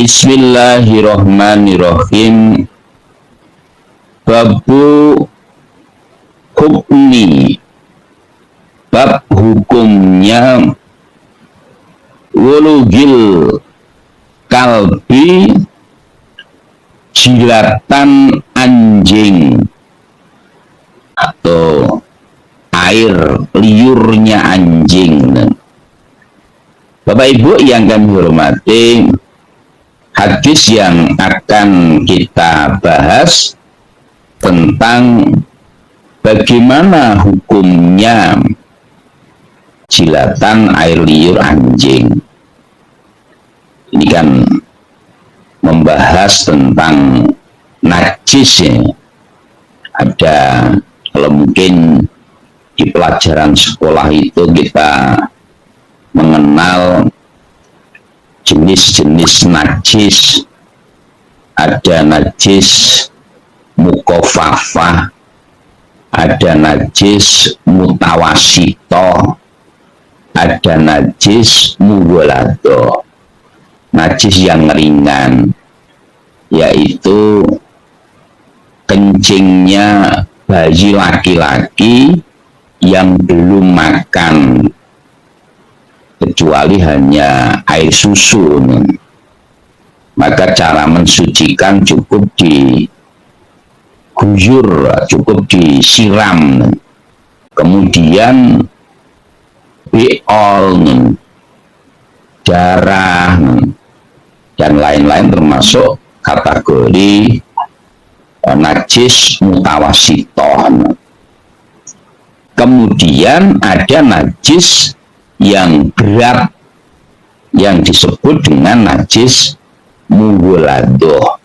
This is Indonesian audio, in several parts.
Bismillahirrahmanirrahim. Babu hukmi, bab hukumnya wulugil kalbi, jilatan anjing atau air liurnya anjing. Bapak Ibu yang kami hormati, hadis yang akan kita bahas tentang bagaimana hukumnya jilatan air liur anjing. Ini kan membahas tentang najis ya. Ada, kalau mungkin di pelajaran sekolah itu kita mengenal jenis-jenis najis. Ada najis mukofafah, ada najis mutawasito, ada najis mugolado. Najis yang ringan, yaitu kencingnya bayi laki-laki yang belum makan, kecuali hanya air susu. Maka cara mensucikan cukup diguyur, cukup disiram, kemudian beol, darah, dan lain-lain, termasuk kategori najis mutawasitoh. Kemudian ada najis yang berat yang disebut dengan najis mugolado.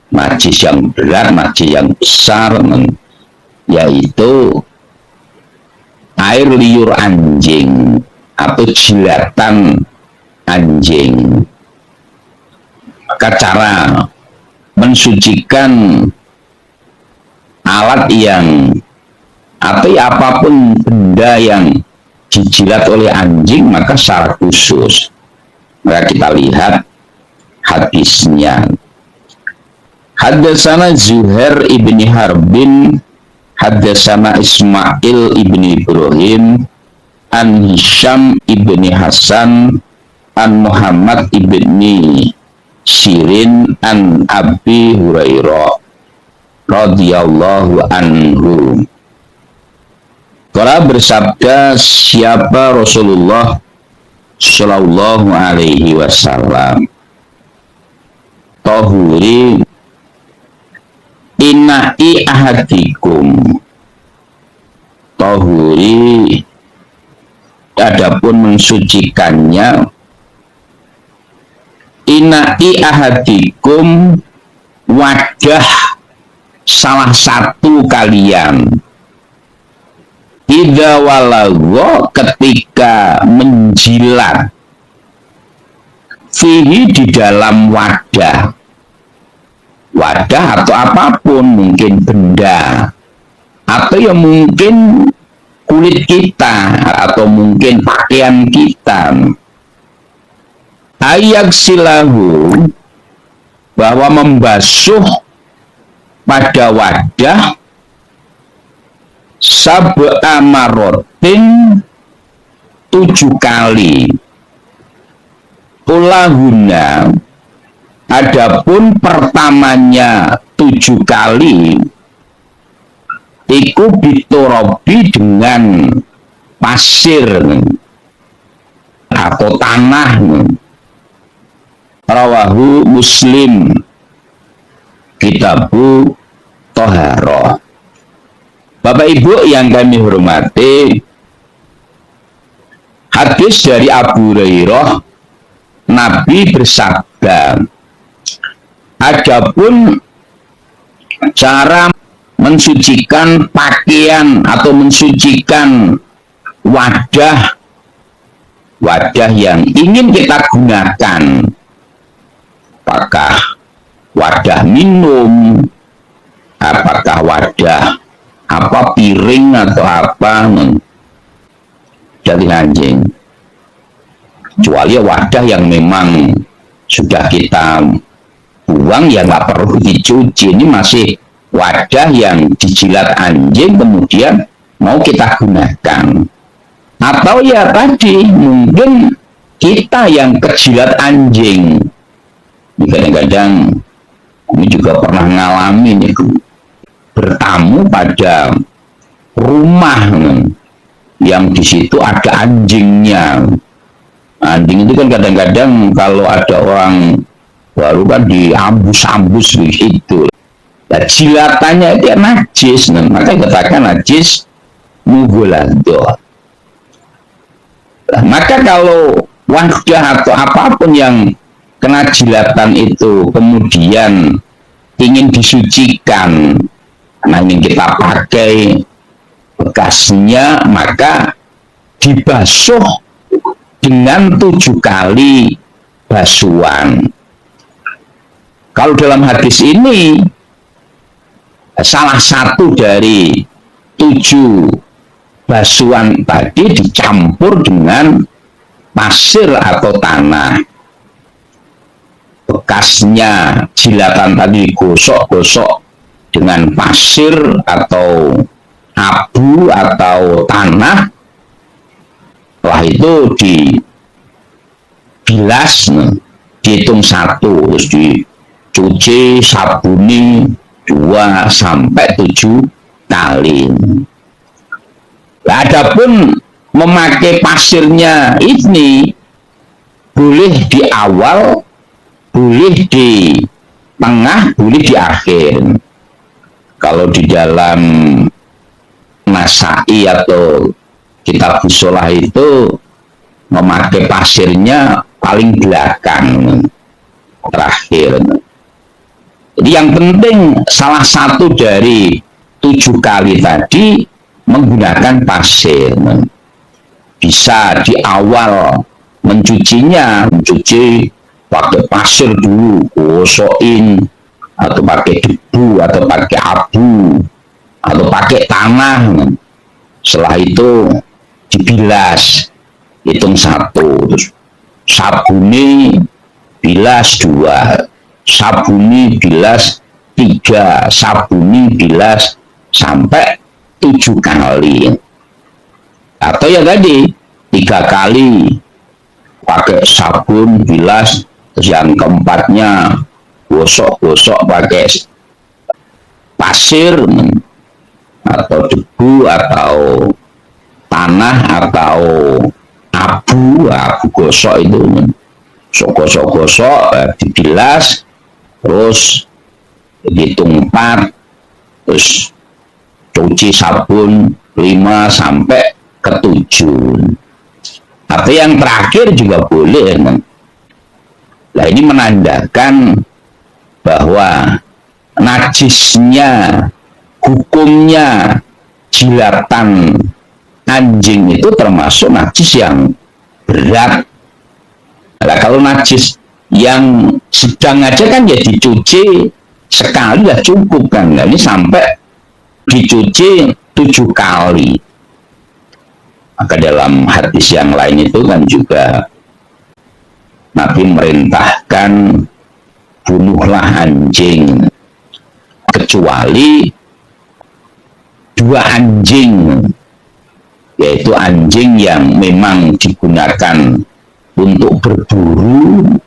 Najis yang berat, najis yang besar, yaitu air liur anjing atau jilatan anjing. Maka cara mensucikan alat yang atau apapun benda yang dijilat oleh anjing, maka secara khusus. Maka kita lihat hadisnya. Haddatsana Zuhair ibni Harbin, haddatsana Ismail ibni Ibrahim, an Hisham ibni Hasan, an Muhammad ibni Sirin, an Abi Hurairah radhiyallahu anhu. Qala bersabda siapa Rasulullah sallallahu alaihi wasallam, tahuri inai ahadikum, tahuri adapun mensucikannya, inai ahadikum wadah salah satu kalian, idza walagha ketika menjilat, fihi di dalam wadah atau apapun, mungkin benda atau yang mungkin kulit kita atau mungkin pakaian kita, ayak silahu, bahwa membasuh pada wadah sab'a marotin 7 kali. Ulahuna adapun pertamanya 7 kali iku bitorobi dengan pasir atau tanah. Rawahu Muslim, Kitabu Toharoh. Bapak Ibu yang kami hormati, hadis dari Abu Hurairah, Nabi bersabda, adapun cara mensucikan pakaian atau mensucikan wadah yang ingin kita gunakan, apakah wadah minum, apakah wadah piring atau apa dari anjing, kecuali wadah yang memang sudah kita buang ya nggak perlu dicuci. Ini masih wadah yang dijilat anjing kemudian mau kita gunakan. Atau ya tadi mungkin kita yang kejilat anjing. Kadang-kadang ini juga pernah ngalamin itu, bertamu pada rumah yang di situ ada anjingnya. Anjing itu kan kadang-kadang kalau ada orang baru kan diambus-ambus begitu. Nah, jilatannya itu najis, maka katakan najis mugolado. Maka kalau wadah atau apapun yang kena jilatan itu kemudian ingin disucikan, nah ingin kita pakai bekasnya, maka dibasuh dengan 7 kali basuhan. Kalau dalam hadis ini salah satu dari 7 basuhan tadi dicampur dengan pasir atau tanah. Bekasnya jilatan tadi gosok-gosok dengan pasir atau abu atau tanah. Setelah itu dibilas, dihitung 1, terus dicuci, sabuni 2 sampai 7 kali. Nah, adapun memakai pasirnya ini boleh di awal, boleh di tengah, boleh di akhir. Kalau di dalam Nasai atau kitab Shalah itu memakai pasirnya paling belakang, terakhir. Jadi yang penting salah satu dari 7 kali tadi menggunakan pasir. Bisa di awal mencucinya, mencuci pakai pasir dulu, gosokin, atau pakai debu, atau pakai abu, atau pakai tanah. Setelah itu dibilas, hitung 1, terus sabuni bilas 2, sabuni bilas 3, sabuni bilas sampai 7 kali. Atau ya tadi 3 kali pakai sabun bilas, terus yang keempatnya gosok-gosok pakai pasir atau debu atau tanah atau abu gosok itu, gosok-gosok dibilas, terus dihitung 4, terus cuci sabun 5 sampai ke 7. Atau yang terakhir juga boleh. Nah, ini menandakan bahwa najisnya, hukumnya jilatan anjing itu termasuk najis yang berat. Nah, kalau najis yang sedang aja kan ya dicuci sekali lah cukup kan. Nah, ini sampai dicuci 7 kali. Maka dalam hadis yang lain itu kan juga Nabi merintahkan bunuhlah anjing kecuali 2 anjing, yaitu anjing yang memang digunakan untuk berburu,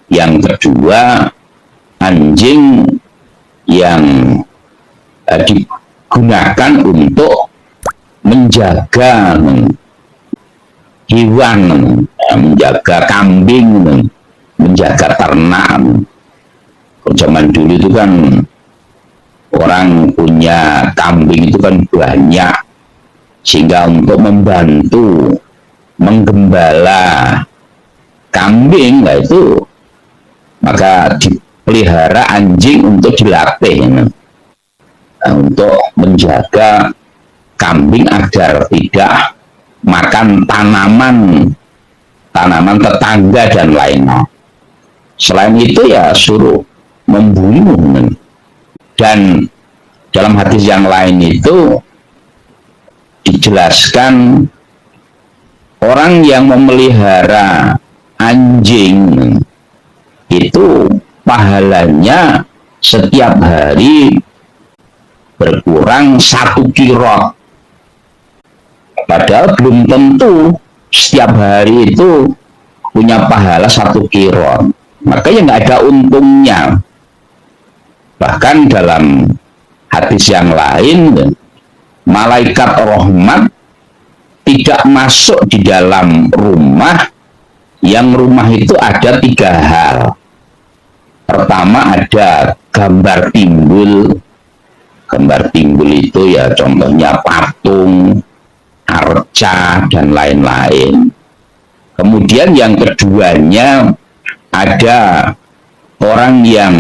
yang kedua anjing yang digunakan untuk menjaga hewan, menjaga kambing, menjaga ternak. Zaman dulu itu kan orang punya kambing itu kan banyak, sehingga untuk membantu menggembala kambing, nah itu maka dipelihara anjing untuk dilatih, untuk menjaga kambing agar tidak makan tanaman tetangga dan lainnya. Selain itu ya suruh membunuh. Dan dalam hadis yang lain itu dijelaskan orang yang memelihara anjing itu pahalanya setiap hari berkurang 1 kirot. Padahal belum tentu setiap hari itu punya pahala 1 kirot. Makanya nggak ada untungnya. Bahkan dalam hadis yang lain, malaikat rahmat tidak masuk di dalam rumah yang rumah itu ada 3 hal. Pertama ada gambar timbul. Gambar timbul itu ya contohnya patung, arca, dan lain-lain. Kemudian yang keduanya ada orang yang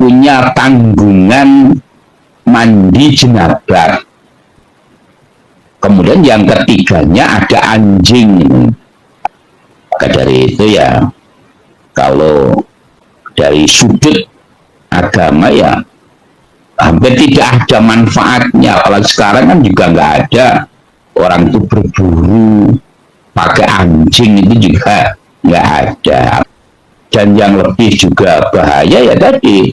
punya tanggungan mandi jenabah. Kemudian yang ketiganya ada anjing. Maka dari itu ya, kalau dari sudut agama ya hampir tidak ada manfaatnya. Apalagi sekarang kan juga nggak ada orang itu berburu pakai anjing, itu juga nggak ada. Dan yang lebih juga bahaya ya tadi,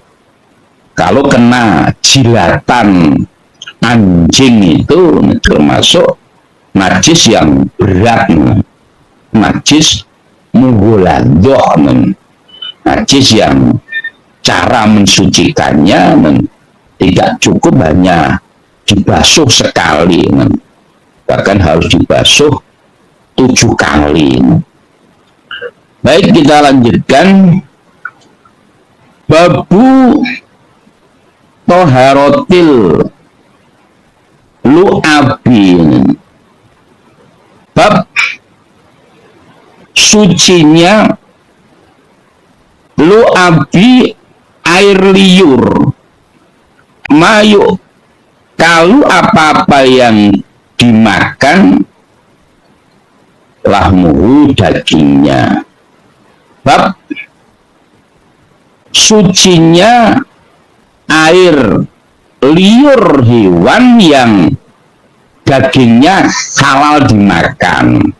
kalau kena jilatan anjing itu termasuk najis yang berat, najis mugholandoh, najis yang cara mensucikannya tidak cukup hanya dibasuh sekali, bahkan harus dibasuh 7 kali. Baik, kita lanjutkan. Babu toharotil lu'abin, bab sucinya lu'abi, air liur, mayu, kalau apa-apa yang dimakan lahmuhu, dagingnya. Bab sucinya air liur hewan yang dagingnya halal dimakan.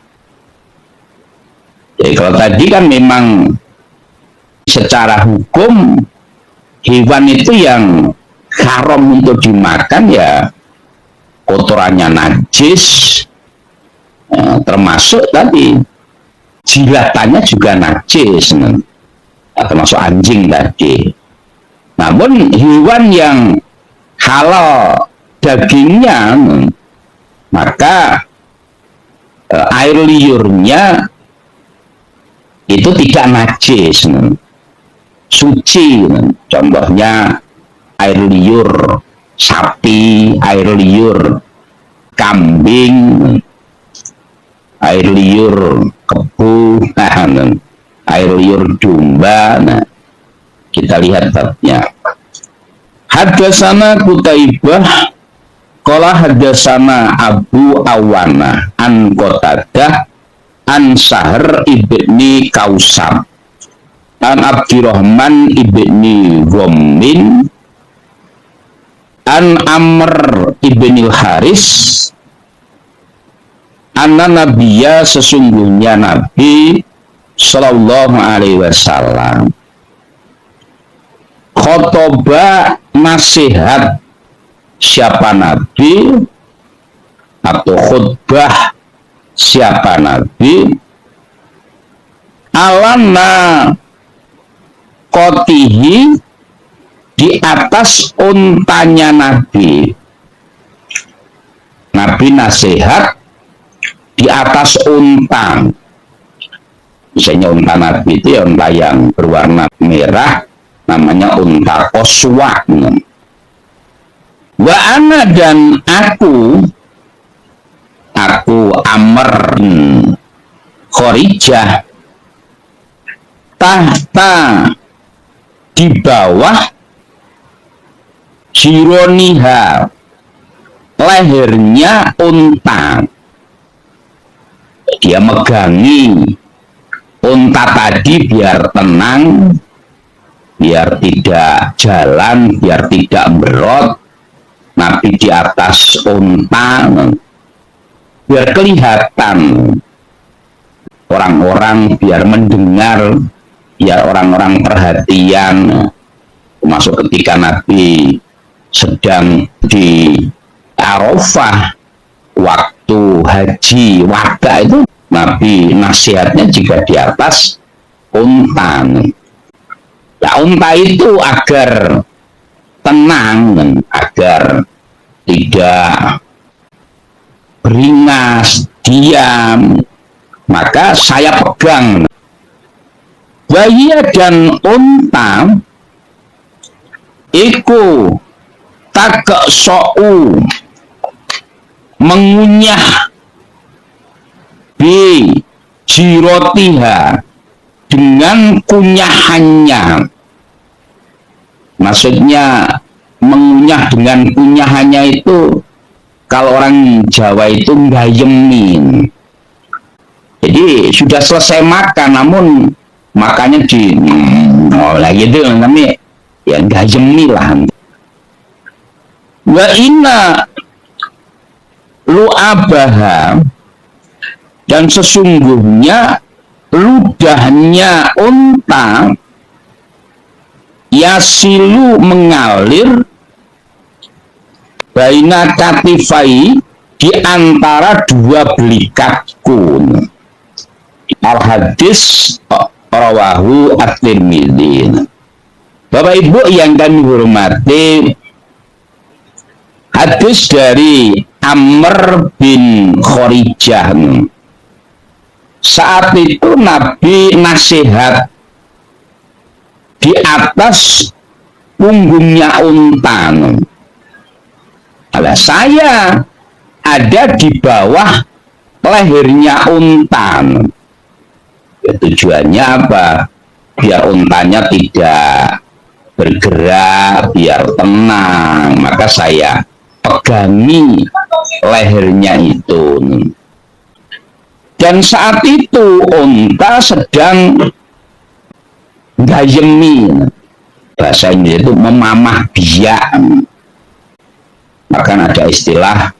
Jadi kalau tadi kan memang secara hukum hewan itu yang haram untuk dimakan ya kotorannya najis, termasuk tadi jilatannya juga najis, termasuk anjing tadi. Namun hewan yang halal dagingnya, maka air liurnya itu tidak najis, suci. Contohnya air liur sapi, air liur kambing, air liur kebu, air liur domba. Nah, kita lihat babnya. Hadasana Kutaibah qala hadasana Abu Awana an Qatadah an Sahr ibni Kausar an Abdurrahman ibni Ghammin an Amr ibni Haris anna Nabiya, sesungguhnya Nabi Sallallahu Alaihi Wasallam khotoba, nasihat. Siapa Nabi atau khutbah siapa Nabi alana kotihi, di atas untanya Nabi. Nabi nasihat di atas unta. Misalnya unta Nabi itu ya unta yang berwarna merah, namanya unta Qaswa. Wa ana, dan aku Amr Khorijah, tahta, di bawah jironiha, lehernya unta. Dia megangi unta tadi biar tenang, biar tidak jalan, biar tidak berot. Nabi di atas unta, biar kelihatan orang-orang, biar mendengar ya orang-orang perhatian, termasuk ketika Nabi sedang di Arafah waktu haji wada itu, Nabi nasihatnya jika di atas unta. Ya, unta itu agar tenang dan agar tidak beringas, diam, maka saya pegang. Bahia dan unta iku takek so'u mengunyah bi jirotiha dengan kunyahannya. Maksudnya mengunyah dengan kunyahannya itu, kalau orang Jawa itu ngayemin. Jadi sudah selesai makan, namun makannya di gitu, namanya ya ngayemi lah. Wa inna lu'abaha, dan sesungguhnya ludahnya unta yasilu mengalir baina katifai, di antara dua belikatku. Al hadis rawahu at-Tirmidzi. Bapak Ibu yang kami hormati, hadis dari Amr bin Khorijah. Saat itu Nabi nasihat di atas punggungnya unta. Nah, saya ada di bawah lehernya unta. Ya, tujuannya apa? Biar untanya tidak bergerak, biar tenang. Maka saya pegangi lehernya itu. Dan saat itu unta sedang gayemi, bahasa Inggris itu memamah biak. Maka ada istilah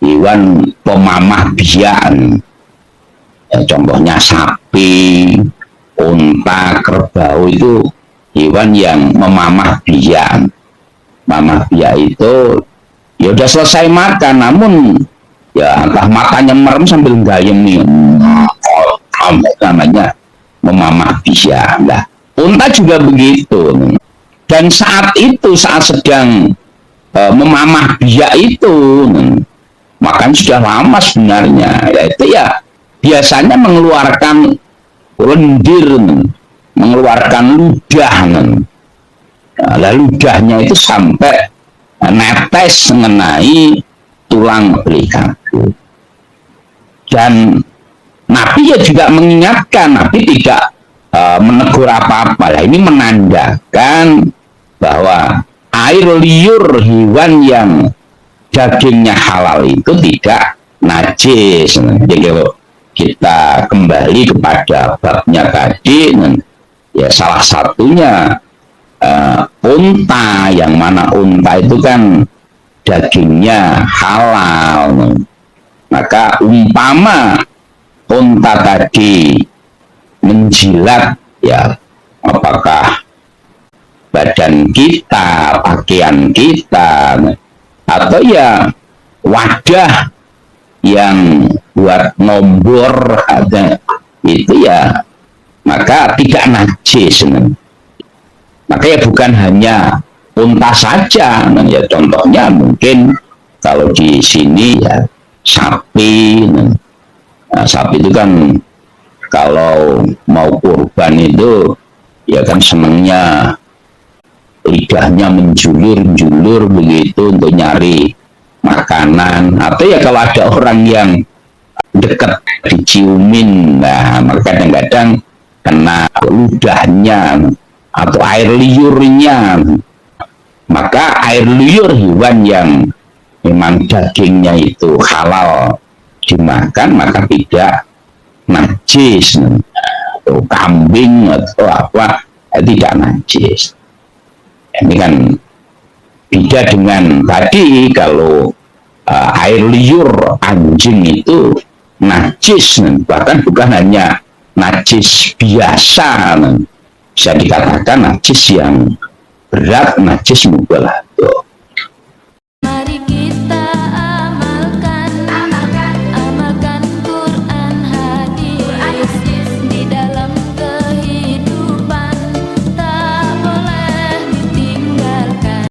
hewan pemamah biak. Ya, contohnya sapi, unta, kerbau itu hewan yang memamah biak. Mamah biak itu ya udah selesai makan, namun ya entah makannya merem sambil gayemi, namanya memamah biak. Nah, unta juga begitu. Dan saat itu, saat sedang memamah biak itu, makan sudah lama sebenarnya, yaitu ya biasanya mengeluarkan lendir, mengeluarkan ludah. Nah, ludahnya itu sampai netes mengenai tulang belakang. Dan Nabi ya juga mengingatkan, Nabi tidak menegur apa-apa. Nah, ini menandakan bahwa air liur hewan yang dagingnya halal itu tidak najis. Jadi kalau kita kembali kepada babnya tadi, ya salah satunya unta, yang mana unta itu kan dagingnya halal. Maka umpama unta tadi menjilat, ya apakah badan kita, pakaian kita, atau ya wadah yang buat nombor ada itu, ya maka tidak najis. Maka ya bukan hanya unta saja, ya contohnya mungkin kalau di sini ya sapi. Nah, sapi itu kan kalau mau kurban itu ya kan senangnya lidahnya menjulur-julur begitu untuk nyari makanan. Atau ya kalau ada orang yang dekat diciumin, nah maka kadang-kadang kena ludahnya atau air liurnya. Maka air liur hewan yang memang dagingnya itu halal dimakan, maka tidak najis. Atau kambing atau apa, tidak najis. Ini kan beda dengan tadi, kalau air liur anjing itu najis, bahkan bukan hanya najis biasa, bisa dikatakan najis yang berat, najis mubalah.